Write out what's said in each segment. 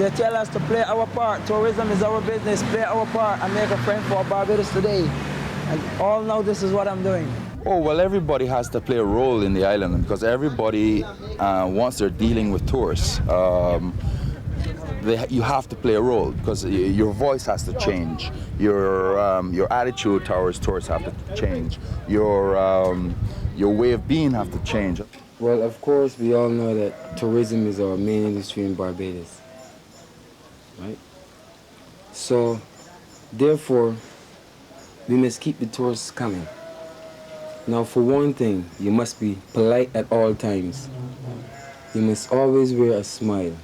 They tell us to play our part. Tourism is our business. Play our part and make a friend for Barbados today. And all now this is what I'm doing. Oh, well, everybody has to play a role in the island because everybody, once they're dealing with tourists, you have to play a role because your voice has to change. Your attitude towards tourists have to change. Your way of being have to change. Well, of course, we all know that tourism is our main industry in Barbados, right? So, therefore, we must keep the tourists coming. Now, for one thing, you must be polite at all times. You must always wear a smile.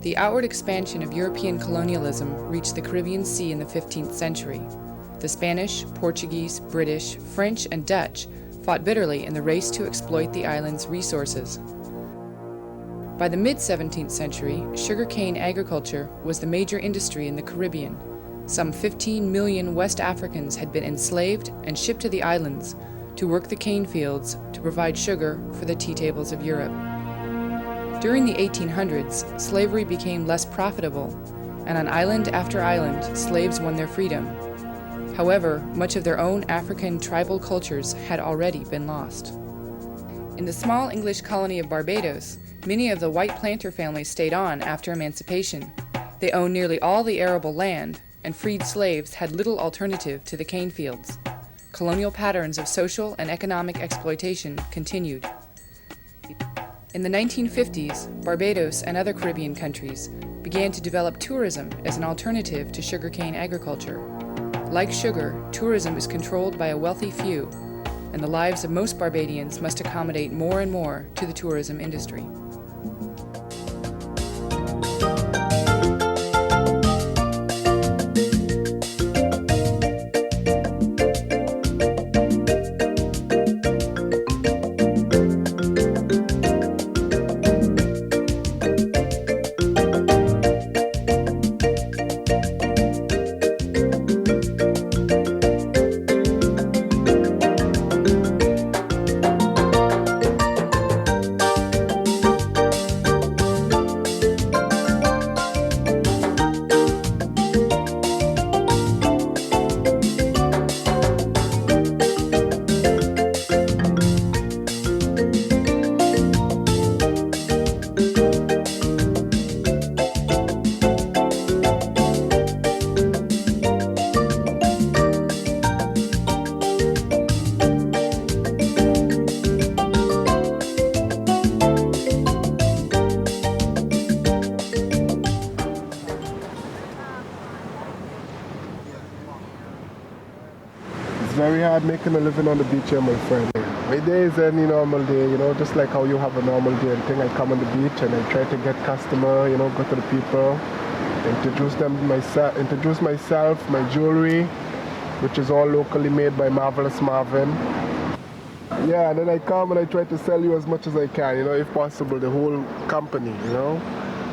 The outward expansion of European colonialism reached the Caribbean Sea in the 15th century. The Spanish, Portuguese, British, French, and Dutch fought bitterly in the race to exploit the island's resources. By the mid-17th century, sugarcane agriculture was the major industry in the Caribbean. Some 15 million West Africans had been enslaved and shipped to the islands to work the cane fields to provide sugar for the tea tables of Europe. During the 1800s, slavery became less profitable, and on island after island, slaves won their freedom. However, much of their own African tribal cultures had already been lost. In the small English colony of Barbados, many of the white planter families stayed on after emancipation. They owned nearly all the arable land, and freed slaves had little alternative to the cane fields. Colonial patterns of social and economic exploitation continued. In the 1950s, Barbados and other Caribbean countries began to develop tourism as an alternative to sugarcane agriculture. Like sugar, tourism is controlled by a wealthy few, and the lives of most Barbadians must accommodate more and more to the tourism industry. It's very hard making a living on the beach here, my friend. My day is any normal day, just like how you have a normal day and thing. I come on the beach and I try to get customer, go to the people, introduce myself, my jewelry, which is all locally made by Marvelous Marvin. Yeah, and then I come and I try to sell you as much as I can, if possible, the whole company,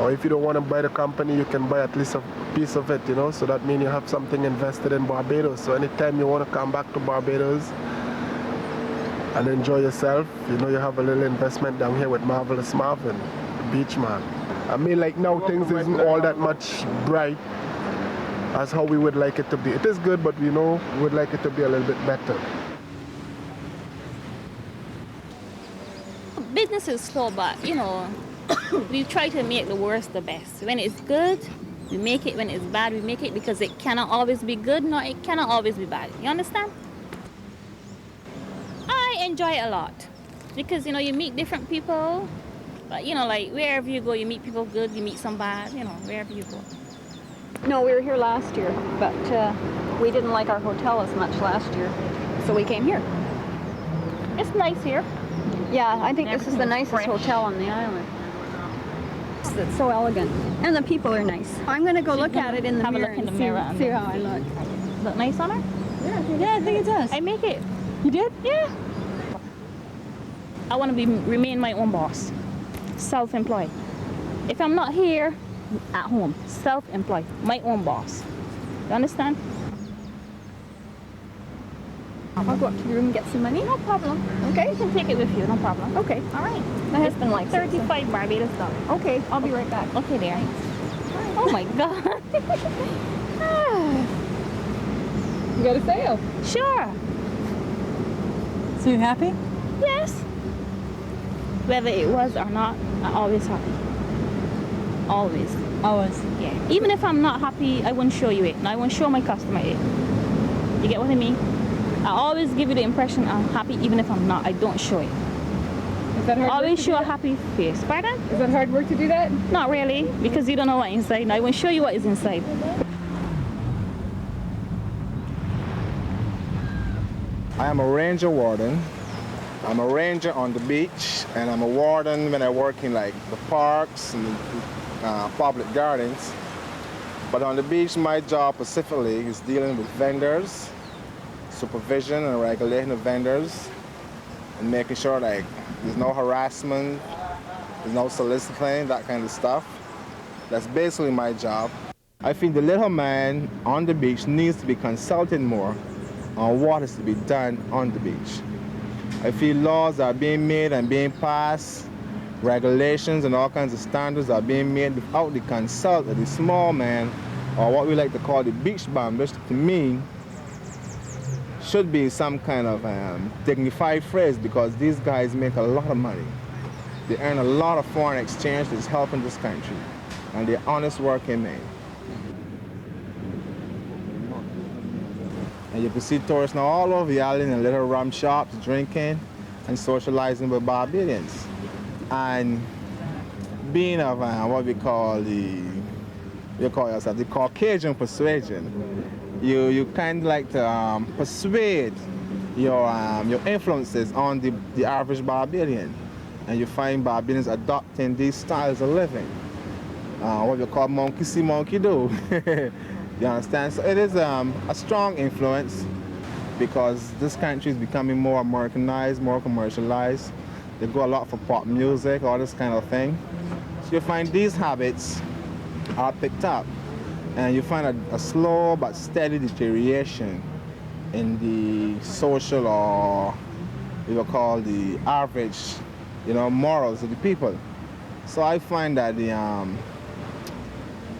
Or if you don't want to buy the company, you can buy at least a piece of it, So that means you have something invested in Barbados. So anytime you want to come back to Barbados and enjoy yourself, you have a little investment down here with Marvelous Marvin, the beach man. I mean, like now things isn't all that much bright as how we would like it to be. It is good, but we would like it to be a little bit better. Business is slow, but we try to make the worst the best. When it's good, we make it. When it's bad, we make it, because it cannot always be good, nor it cannot always be bad. You understand? I enjoy it a lot because, you meet different people. But, like wherever you go, you meet people good, you meet some bad, wherever you go. No, we were here last year, but we didn't like our hotel as much last year, so we came here. It's nice here. Yeah, I think this is the Everything's nicest fresh. hotel on the island. It's so elegant, and the people are nice. I'm gonna go look at it in the Have a mirror look in and the mirror and see then- how I look. Look nice on her? Yeah, I think it does. I make it. You did? Yeah. I want to remain my own boss. Self-employed. If I'm not here, at home, self-employed, my own boss. You understand? I'll go up to your room and get some money. No problem. Okay. You can take it with you, no problem. Okay. All right. My husband likes it. 35 Barbados dollars. Okay, I'll be right back. Okay, there. Oh my God. You got a sale. Sure. So you happy? Yes. Whether it was or not, I'm always happy. Always. Always. Yeah. Even if I'm not happy, I won't show you it. And I won't show my customer it. You get what I mean? I always give you the impression I'm happy even if I'm not. I don't show it. Is that hard Always show a happy face. Pardon? Is that hard work to do that? Not really, because you don't know what's inside. And I won't show you what is inside. I am a ranger warden. I'm a ranger on the beach, and I'm a warden when I work in like the parks and public gardens. But on the beach, my job specifically is dealing with vendors, supervision and regulating the vendors, and making sure like there's no harassment, there's no soliciting, that kind of stuff. That's basically my job. I think the little man on the beach needs to be consulted more on what is to be done on the beach. I feel laws are being made and being passed, regulations and all kinds of standards are being made without the consult of the small man, or what we like to call the beach bum, which to me should be some kind of dignified phrase, because these guys make a lot of money. They earn a lot of foreign exchange that's helping this country, and they're honest working men. And you can see tourists now all over the island in little rum shops, drinking and socializing with Barbadians. And being of what we call the Caucasian persuasion, you kind of like to persuade your influences on the average Barbadian. And you find Barbadians adopting these styles of living. What we call monkey see, monkey do. You understand? So it is a strong influence, because this country is becoming more Americanized, more commercialized. They go a lot for pop music, all this kind of thing. So you find these habits are picked up, and you find a slow but steady deterioration in the social, or we will call the average, morals of the people. So I find that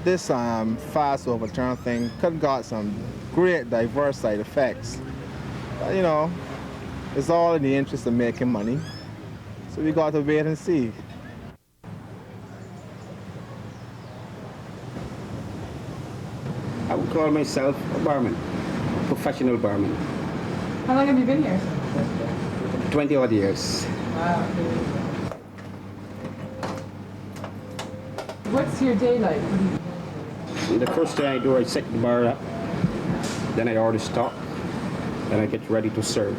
this fast overturn thing could got some great diverse side effects. But it's all in the interest of making money. So we got to wait and see. I would call myself a barman, professional barman. How long have you been here? 20 odd years. Wow. What's your day like? The first thing I do, I set the bar up, then I order stock, then I get ready to serve.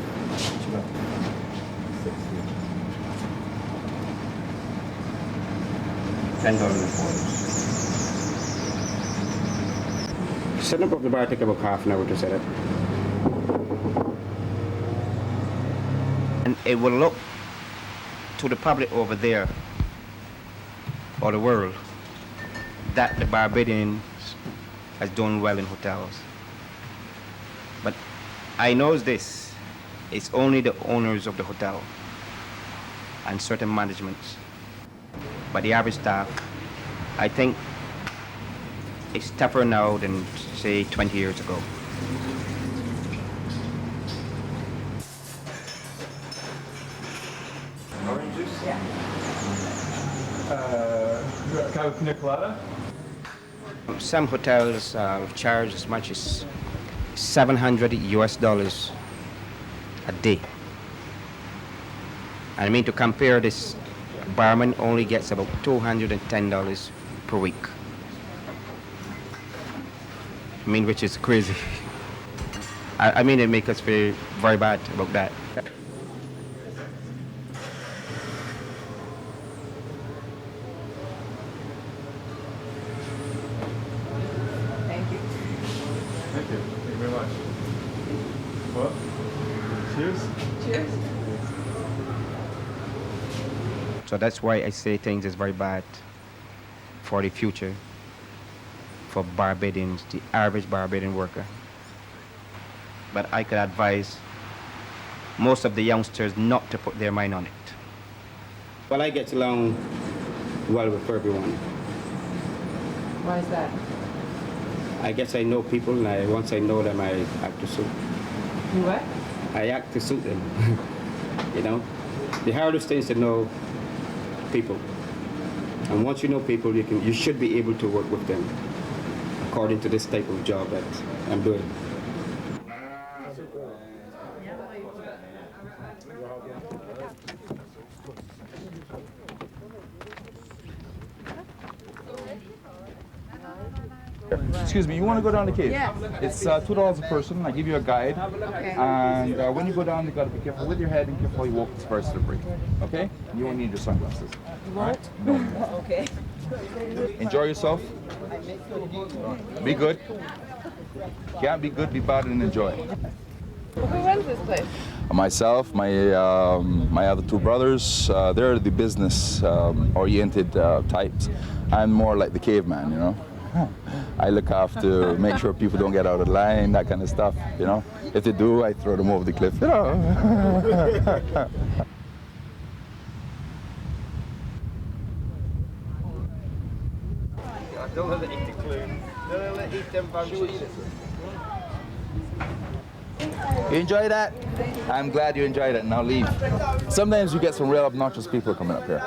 $10. Setting up the bar take about half an hour to set it. And it will look to the public over there, or the world, that the Barbadians has done well in hotels. But I know this, it's only the owners of the hotel and certain managements. But the average staff, I think it's tougher now than, say, 20 years ago. Orange juice? Yeah. Kind of pina colada? Some hotels charge as much as $700 US a day. And I mean, to compare this, barman only gets about $210 per week. I mean, which is crazy. I mean, it makes us feel very bad about that. Thank you. Thank you very much. Well, cheers. Cheers. So that's why I say things is very bad for the future for Barbadians, the average Barbadian worker. But I could advise most of the youngsters not to put their mind on it. Well, I get along well with everyone. Why is that? I guess I know people, and once I know them, I act to suit. You what? I act to suit them. You know, the hardest thing is to know people, and once you know people, you should be able to work with them according to this type of job that I'm doing. Excuse me, you want to go down the cave? Yes. It's $2 a person. I give you a guide. Okay. And when you go down, you got to be careful with your head and careful how you walk this first debris. Okay? You won't need your sunglasses. You won't? No. Okay. Enjoy yourself. Be good. Can't be good, be bad, and enjoy. Who runs this place? Myself, my other two brothers, they're the business oriented types. I'm more like the caveman, you know. I look after, make sure people don't get out of line, that kind of stuff, you know. If they do, I throw them over the cliff, you know. Don't let it eat the clue. Don't let it eat them bunches. You enjoy that? I'm glad you enjoyed it. Now leave. Sometimes you get some real obnoxious people coming up here,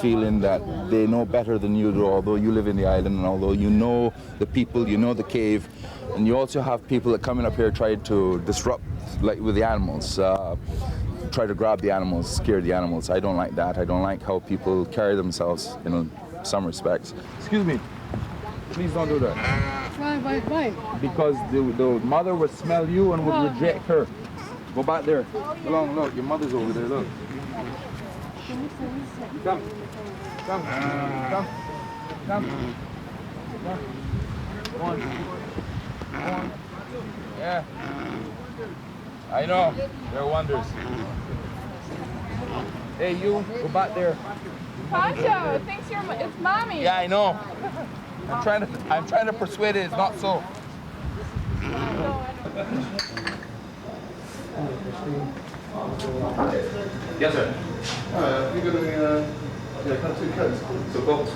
feeling that they know better than you do, although you live in the island and although you know the people, you know the cave, and you also have people that coming up here try to disrupt, like with the animals, try to grab the animals, scare the animals. I don't like that. I don't like how people carry themselves in some respects. Excuse me. Please don't do that. Why? Because the mother would smell you and would reject her. Go back there. Along, look, your mother's over there, look. Come. One. Yeah. I know. They're wonders. Hey, you, go back there. Pancho thinks it's mommy. Yeah, I know. I'm trying to persuade it it's not so. Yes, sir. You're going to cut 2 coats. So go.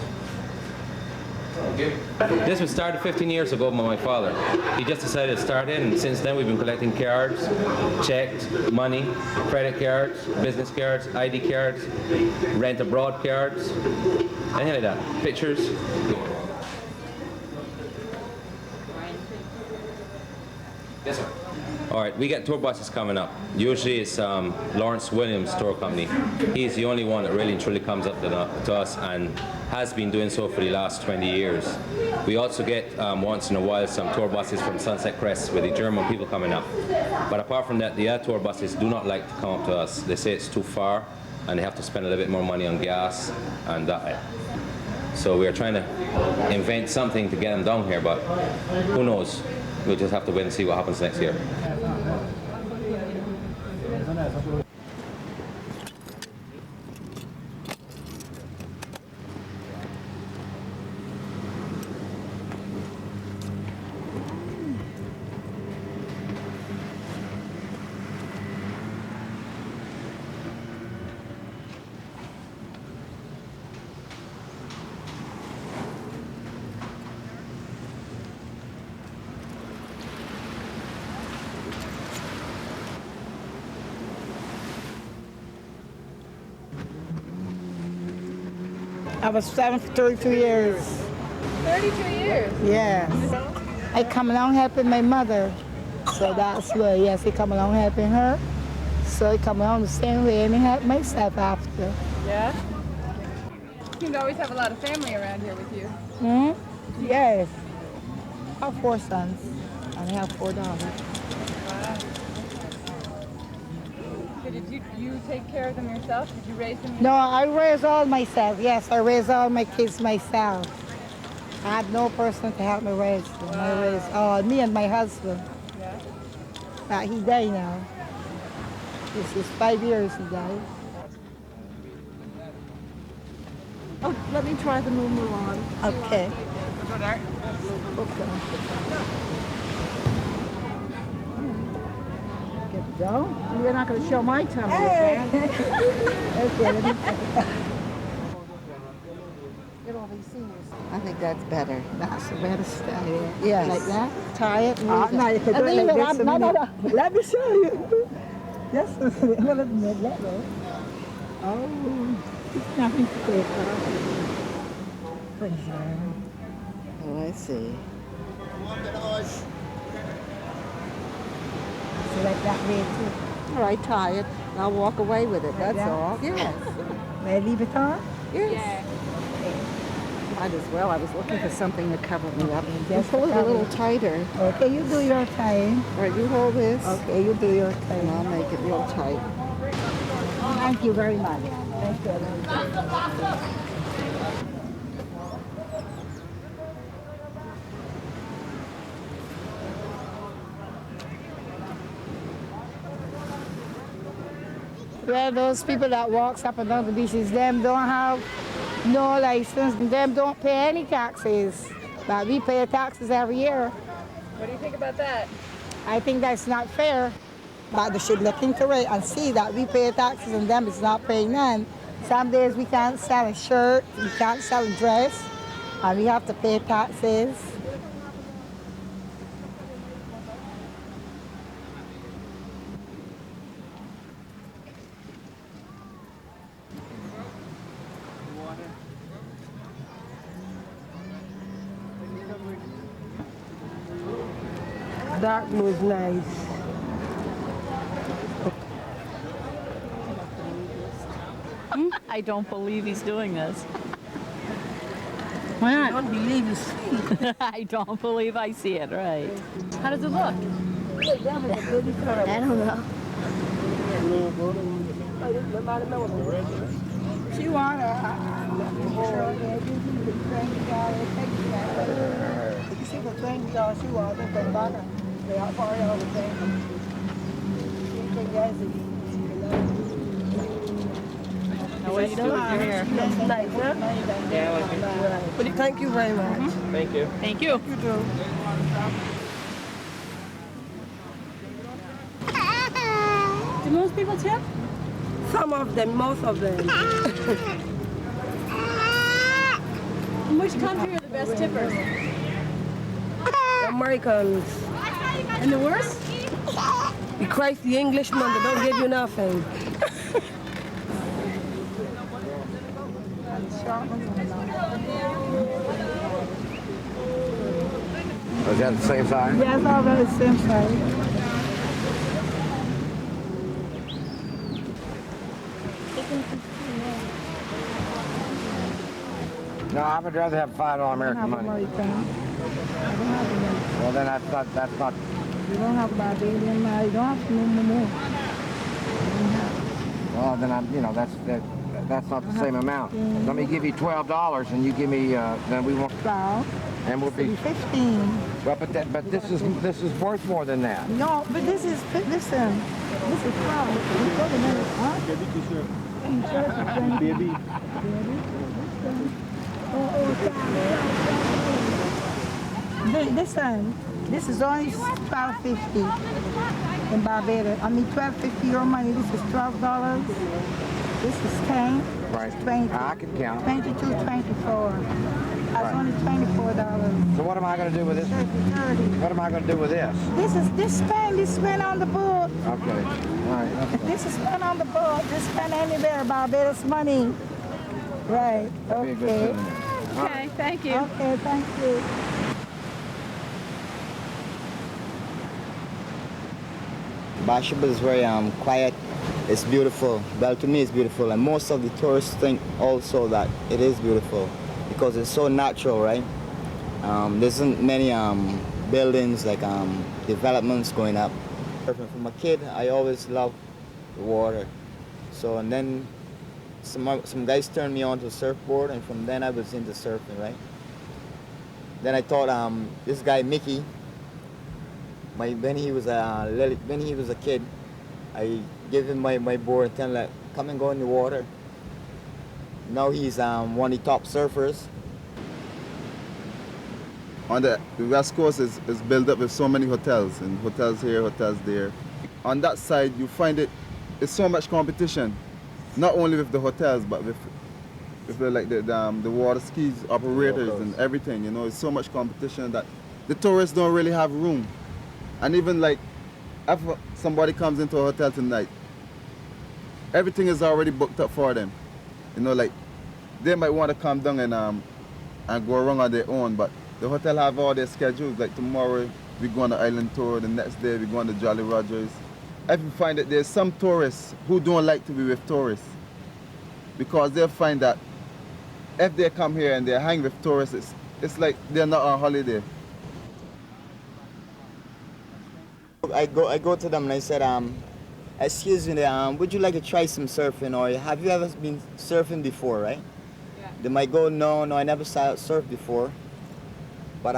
This was started 15 years ago by my father. He just decided to start it, and since then we've been collecting cards, checks, money, credit cards, business cards, ID cards, rent abroad cards, anything like that, pictures. Yes, sir. All right, we got tour buses coming up. Usually it's Lawrence Williams Tour Company. He's the only one that really and truly comes up to us and has been doing so for the last 20 years. We also get once in a while some tour buses from Sunset Crest with the German people coming up. But apart from that, the other tour buses do not like to come up to us. They say it's too far and they have to spend a little bit more money on gas and that. So we're trying to invent something to get them down here, but who knows? We'll just have to wait and see what happens next year. I was 32 years. 32 years? Yes. I come along helping my mother. So that's why, yes, I come along helping her. So I come along the same way and I help myself after. Yeah? You seem to always have a lot of family around here with you. Yes. I have 4 sons. only have $4. So did you take care of them yourself? Did you raise them? No, I raise all myself. Yes, I raise all my kids myself. I had no person to help me raise them. I raised me and my husband. Yeah. He died now. This is 5 years he died. Oh, let me try the moo on. Okay. Get down. You're not going to show my tummy. Hey. Okay, let me I think that's better. That's the better style. Yes. Like that. Tie it. And now you can do it like this. No. Let me show you. Yes. Let go. Oh, it's nothing to take Oh, I see. So like that way too. All right, tie it. I'll walk away with it. That's all. Yes. May I leave it on? Yes. Might as well. I was looking for something to cover me up. Just Pull it a cover. little tighter. Okay, you do your time. All right, you hold this. Okay, you do your time. And I'll make it real tight. Thank you very much. Thank you. Well, those people that walks up and down the beaches, them don't have no license, them don't pay any taxes. But we pay taxes every year. What do you think about that? I think that's not fair. But they should look into it and see that we pay taxes and them is not paying none. Some days we can't sell a shirt, we can't sell a dress, and we have to pay taxes. Dark blue is nice. I don't believe he's doing this. Why not? I don't believe you see. I don't believe I see it, right. How does it look? I don't know. She want $20, she want it, but back they are part of the thing. Now what do you do with your hair? That's nice, huh? Yeah, But thank you very much. Thank you. Thank you. You too. Do most people tip? Some of them, most of them. In which country are the best tippers? Americans. And the worst? You Christ the Englishman, they don't give you nothing. Is that the same size? Yes, all about the same size. No, I would rather have $5 American money. Well, then that's not. You don't have Barbadian money. You don't have no more. Well, then that's not the same amount. Let me give you $12 and you give me, then we won't. 12. And we'll be 15. Well, but this is worth more than that. No, but this is, listen, this is 12. Wait a minute, huh? Baby. Listen, this is only $12.50 in Barbados. I mean, $12.50 your money. This is $12. This is 10. Right. 20. I can count. 22, 24. That's only $24. So what am I going to do with this? 30. What am I going to do with this? This spend on the boat. Okay. All right. That's fine. This is spent on the boat. This spend anywhere, Barbados money. Right. That'd be a good Okay. souvenir. Okay, thank you. Okay, thank you. Barbados is very quiet. It's beautiful. Well, to me, it's beautiful, and most of the tourists think also that it is beautiful because it's so natural, right? There isn't many buildings, like developments going up. From a kid, I always loved the water. So, and then some guys turned me on to surfboard, and from then I was into surfing, right? Then I thought this guy Mickey, when he was a kid, I gave him my board and tell him, like, come and go in the water. Now he's one of the top surfers. On the West Coast is built up with so many hotels, and hotels here, hotels there. On that side, you find it's so much competition, not only with the hotels, but with the water skis operators and everything. You know, it's so much competition that the tourists don't really have room. And even like, if somebody comes into a hotel tonight, everything is already booked up for them. You know, like they might want to come down and go around on their own, but the hotel have all their schedules. Like tomorrow we go on the island tour, the next day we go on the Jolly Rogers. If you find that there's some tourists who don't like to be with tourists, because they'll find that if they come here and they hang with tourists, it's like they're not on holiday. I go to them and I said, excuse me, would you like to try some surfing, or have you ever been surfing before, right? Yeah. They might go, no, I never surfed before. But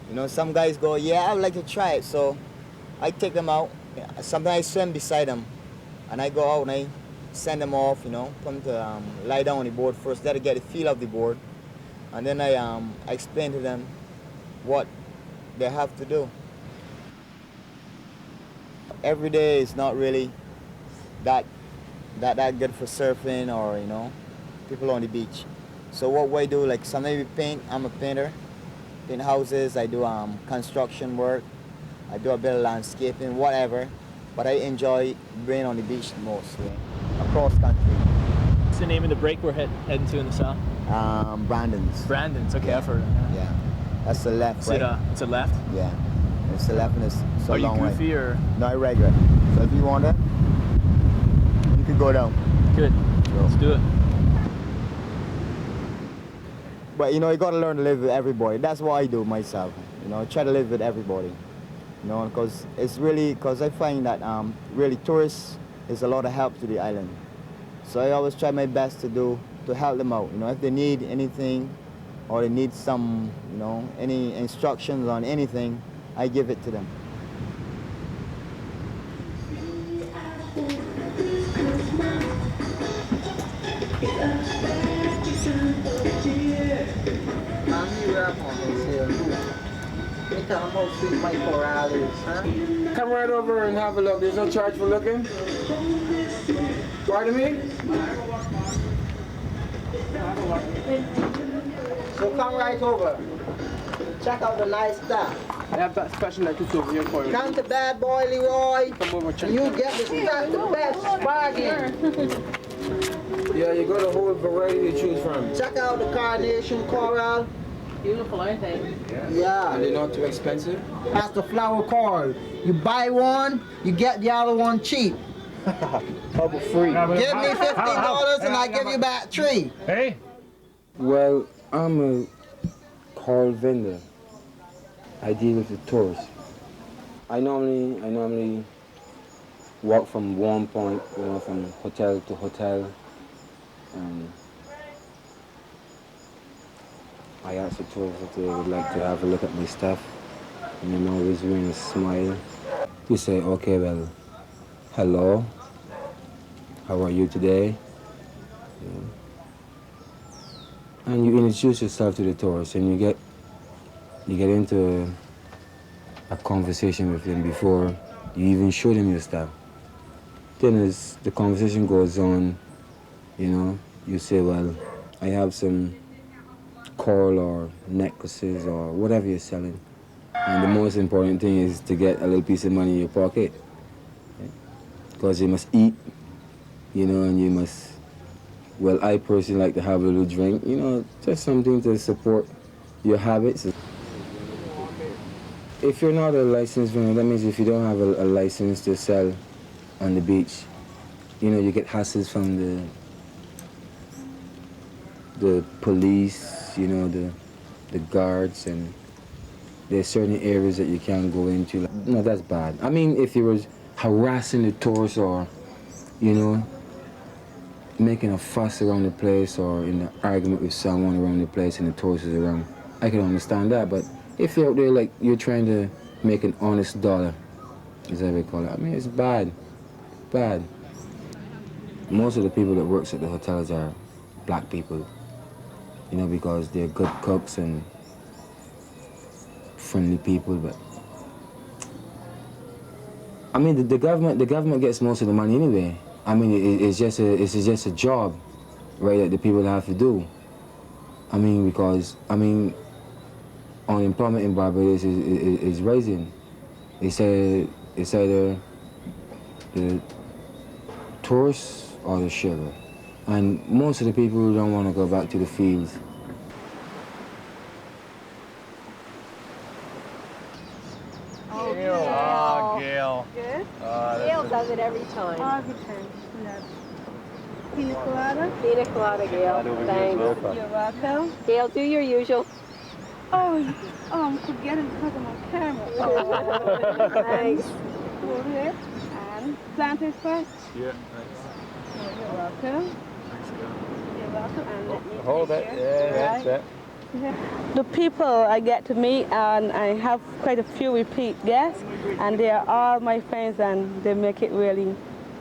you know, some guys go, yeah, I would like to try it. So I take them out. Sometimes I swim beside them, and I go out and I send them off. You know, come to lie down on the board first. Let them get the feel of the board, and then I explain to them what they have to do. Every day is not really that good for surfing, or you know, people on the beach. So what I do, like sometimes we paint. I'm a painter. Paint houses, I do construction work, I do a bit of landscaping, whatever. But I enjoy being on the beach mostly, across country. What's the name of the break we're heading to in the south? Brandon's. Brandon's, okay, yeah. I've heard of it. Yeah, that's the left, right? It's a left? Yeah, it's the left, and it's a long way. Are you goofy or? No, I'm regular. So if you want that, you can go down. Good, let's do it. But you know, you gotta learn to live with everybody. That's what I do myself. You know, I try to live with everybody. You know, because I find that really tourists is a lot of help to the island. So I always try my best to help them out. You know, if they need anything, or they need some, you know, any instructions on anything, I give it to them. Come right over and have a look. There's no charge for looking. Pardon me? So come right over. Check out the nice stuff. I have that special necklace over here for you. Come to Bad Boy Leroy. Come over, check. You get the best bargain. Yeah, you got a whole variety to choose from. Check out the carnation coral. Beautiful, aren't they? Yeah. Are they not too expensive? That's the flower coral. You buy one, you get the other one cheap. Couple free. Give me $15 and I give you back 3. Hey. Well, I'm a coral vendor. I deal with the tourists. I normally walk from one point, you know, from hotel to hotel. I ask the tourists if they would like to have a look at my stuff, and I'm always wearing a smile. You say, okay, well, hello, how are you today? You know. And you introduce yourself to the tourists, and you get into a conversation with them before you even show them your stuff. Then as the conversation goes on, you know, you say, well, I have some coral or necklaces or whatever you're selling. And the most important thing is to get a little piece of money in your pocket. Because you must eat, you know, and you must, well, I personally like to have a little drink, you know, just something to support your habits. If you're not a licensed vendor, that means if you don't have a license to sell on the beach, you know, you get hassles from the police, you know, the guards, and there's certain areas that you can't go into. Like, no, that's bad. I mean, if you was harassing the tourists or, you know, making a fuss around the place or in an argument with someone around the place and the tourists is around, I can understand that. But if you're out there like you're trying to make an honest dollar, as I would call it, I mean, it's bad, bad. Most of the people that works at the hotels are black people, you know, because they're good cooks and friendly people. But I mean, the government gets most of the money anyway. I mean, it's just a job, right, that the people have to do. I mean, because unemployment in Barbados is rising. It's either the tourists or the sugar, and most of the people don't want to go back to the fields. Gail. Good? Gail Gail does it every time. Every time. Pina colada. Pina colada, Gail. Thanks. You're welcome. Gail, do your usual. Oh, I'm forgetting because of my camera. Oh, thanks. Over here. And plantain first. Yeah, thanks. You're welcome. Thanks, Gail. You're welcome. And let me Hold it. Yeah, that's it. The people I get to meet, and I have quite a few repeat guests, and they are all my friends, and they make it really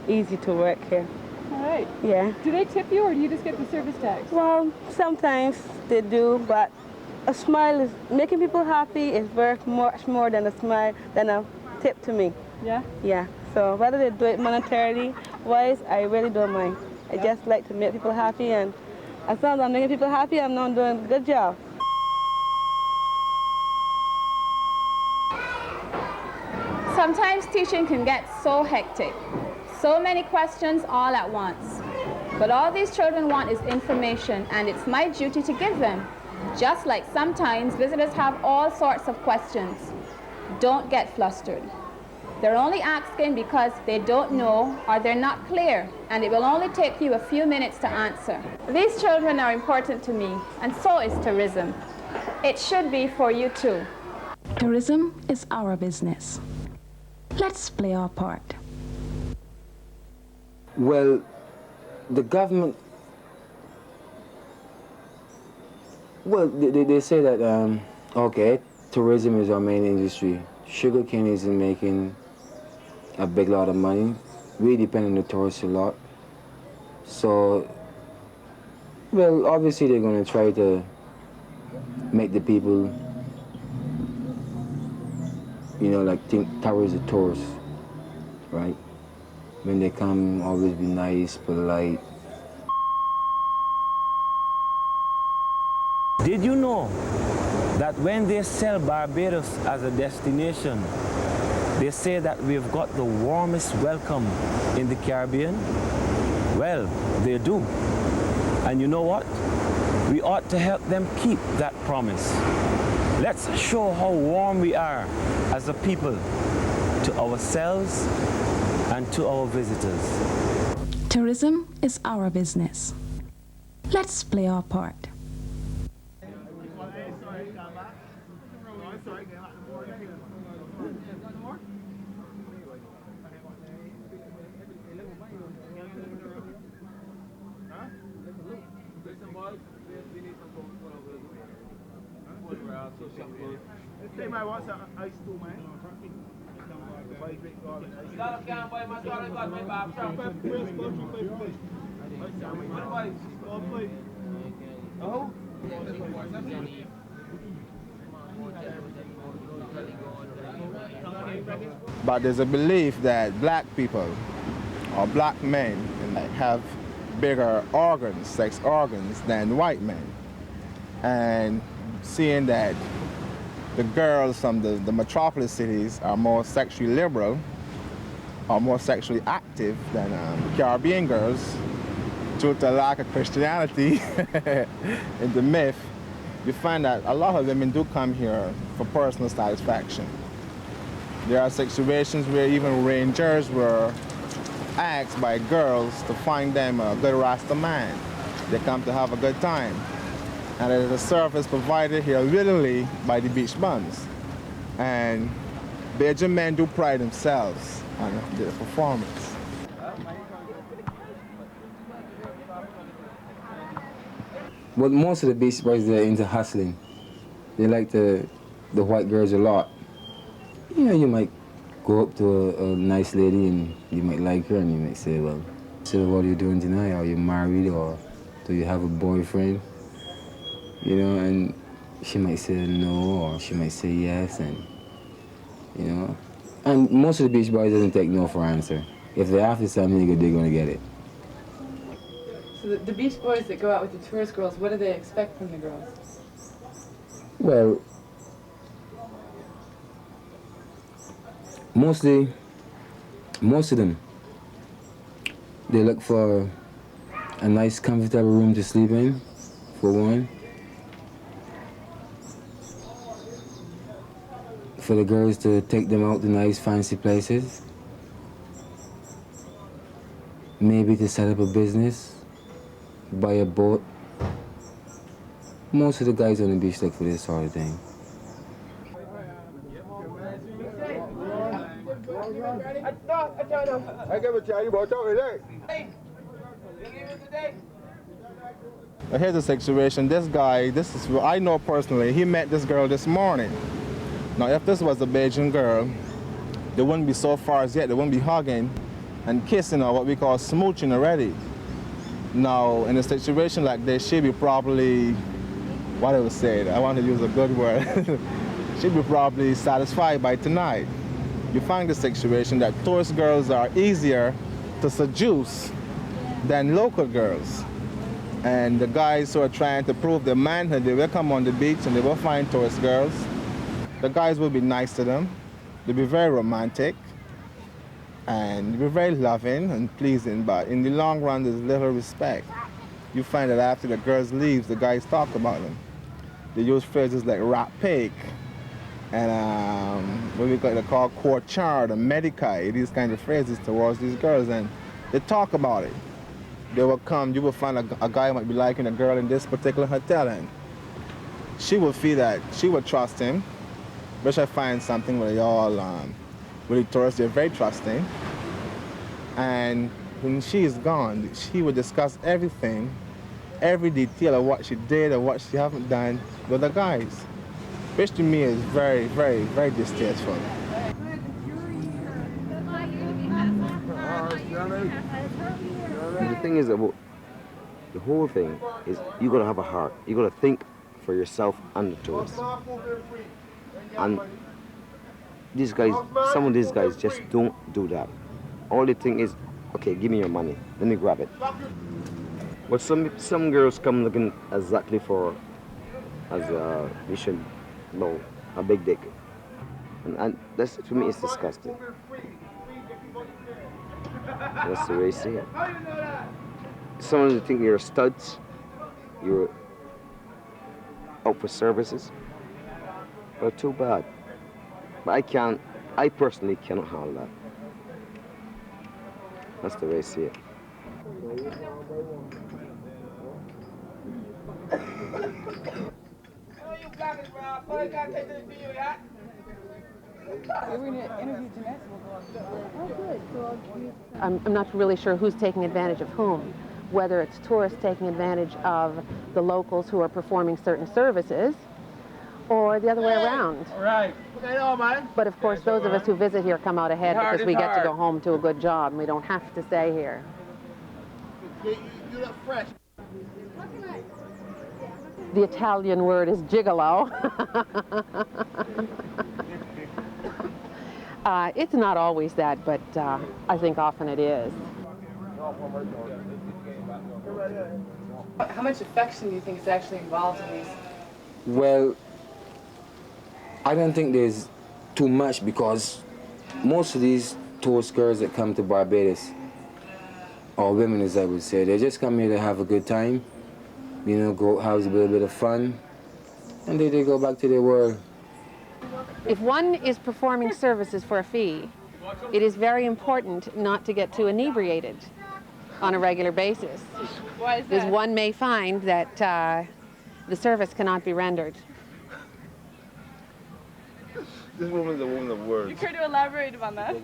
easy to work here. All right. Yeah. Do they tip you, or do you just get the service tax? Well, sometimes they do, but a smile is making people happy is worth much more than a smile, than a tip to me. Yeah? Yeah. So whether they do it monetarily wise, I really don't mind. I just like to make people happy, and as long as I'm making people happy, I'm not doing a good job. Sometimes teaching can get so hectic. So many questions all at once. But all these children want is information, and it's my duty to give them. Just like sometimes visitors have all sorts of questions. Don't get flustered. They're only asking because they don't know or they're not clear, and it will only take you a few minutes to answer. These children are important to me, and so is tourism. It should be for you too. Tourism is our business. Let's play our part. Well, the government, well, they say that, okay, tourism is our main industry. Sugarcane isn't making a big lot of money. We depend on the tourists a lot. So, well, obviously they're going to try to make the people, you know, like think tourists are tourists, right? When they come, always be nice, polite. Did you know that when they sell Barbados as a destination, they say that we've got the warmest welcome in the Caribbean? Well, they do. And you know what? We ought to help them keep that promise. Let's show how warm we are as a people to ourselves and to our visitors. Tourism is our business. Let's play our part. They might want some ice too, man. But there's a belief that black people or black men have bigger organs, sex organs, than white men. And seeing that the girls from the metropolis cities are more sexually liberal or more sexually active than Caribbean girls, due to a lack of Christianity in the myth, you find that a lot of women do come here for personal satisfaction. There are situations where even rangers were asked by girls to find them a good Rasta man. They come to have a good time. And there's a service provided here willingly by the beach bums. And Bajan men do pride themselves on their performance. But most of the Beach Boys, they're into hustling. They like the white girls a lot. You know, you might go up to a nice lady and you might like her and you might say, well, so what are you doing tonight? Are you married or do you have a boyfriend? You know, and she might say no or she might say yes, and you know. And most of the Beach Boys doesn't take no for an answer. If they're after something, they're gonna get it. So the Beach Boys that go out with the tourist girls, what do they expect from the girls? Well, most of them, they look for a nice, comfortable room to sleep in, for one. For the girls to take them out to nice, fancy places. Maybe to set up a business, buy a boat. Most of the guys on the beach look for this sort of thing. Here's the situation. This guy, I know personally, he met this girl this morning. Now, if this was a Bajan girl, they wouldn't be so far as yet. They wouldn't be hugging and kissing or what we call smooching already. Now, in a situation like this, she'd be probably, what I would say, I want to use a good word, she'd be probably satisfied by tonight. You find the situation that tourist girls are easier to seduce than local girls. And the guys who are trying to prove their manhood, they will come on the beach and they will find tourist girls. The guys will be nice to them. They'll be very romantic and they'll be very loving and pleasing, but in the long run, there's little respect. You find that after the girls leave, the guys talk about them. They use phrases like rat pig and what they call Pritchard and medicai, these kinds of phrases towards these girls, and they talk about it. They will come, you will find a guy might be liking a girl in this particular hotel, and she will feel that she will trust him. But she'll find something where they all, with the tourists, they're very trusting. And when she is gone, she will discuss everything, every detail of what she did or what she haven't done with the guys, which to me is very, very, very distasteful. The thing is about the whole thing is you got to have a heart. You got to think for yourself and the tourists. And these guys, some of these guys just don't do that. All they think is, okay, give me your money, let me grab it. But some girls come looking exactly for, as you should know, a big dick. And that's, to me, it's disgusting. That's the way I see it. Some of them think you're studs, you're out for services. Well, too bad. But I personally cannot handle that. That's the way I see it. I'm not really sure who's taking advantage of whom, whether it's tourists taking advantage of the locals who are performing certain services, or the other way around. All right. Okay, on, man. But of course, those of us who visit here come out ahead because we get to go home to a good job and we don't have to stay here. You look fresh. The Italian word is gigolo. It's not always that, but I think often it is. How much affection do you think is actually involved in these? Well, I don't think there's too much, because most of these tourist girls that come to Barbados, or women as I would say, they just come here to have a good time, you know, go have a little bit of fun, and they go back to their world. If one is performing services for a fee, it is very important not to get too inebriated on a regular basis. Why is that? Because one may find that the service cannot be rendered. This woman's a woman of words. You care to elaborate on that?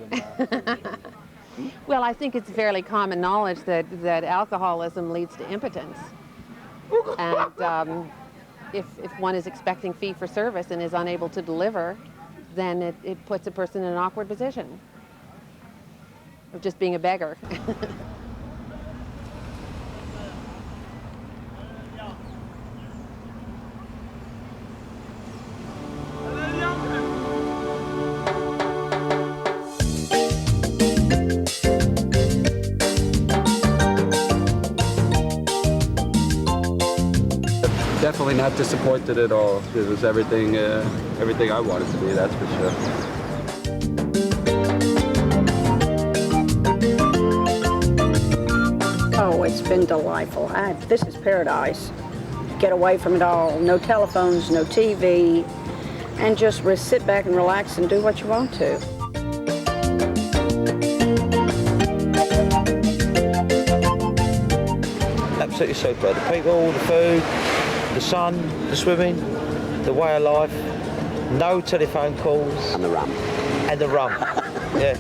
Well, I think it's fairly common knowledge that alcoholism leads to impotence. And if one is expecting fee for service and is unable to deliver, then it puts a person in an awkward position of just being a beggar. Definitely not disappointed at all. It was everything I wanted to be, that's for sure. Oh, it's been delightful. This is paradise. Get away from it all. No telephones, no TV, and just sit back and relax and do what you want to. Absolutely super. The people, the food, the sun, the swimming, the way of life, no telephone calls. And the rum. And the rum, yeah.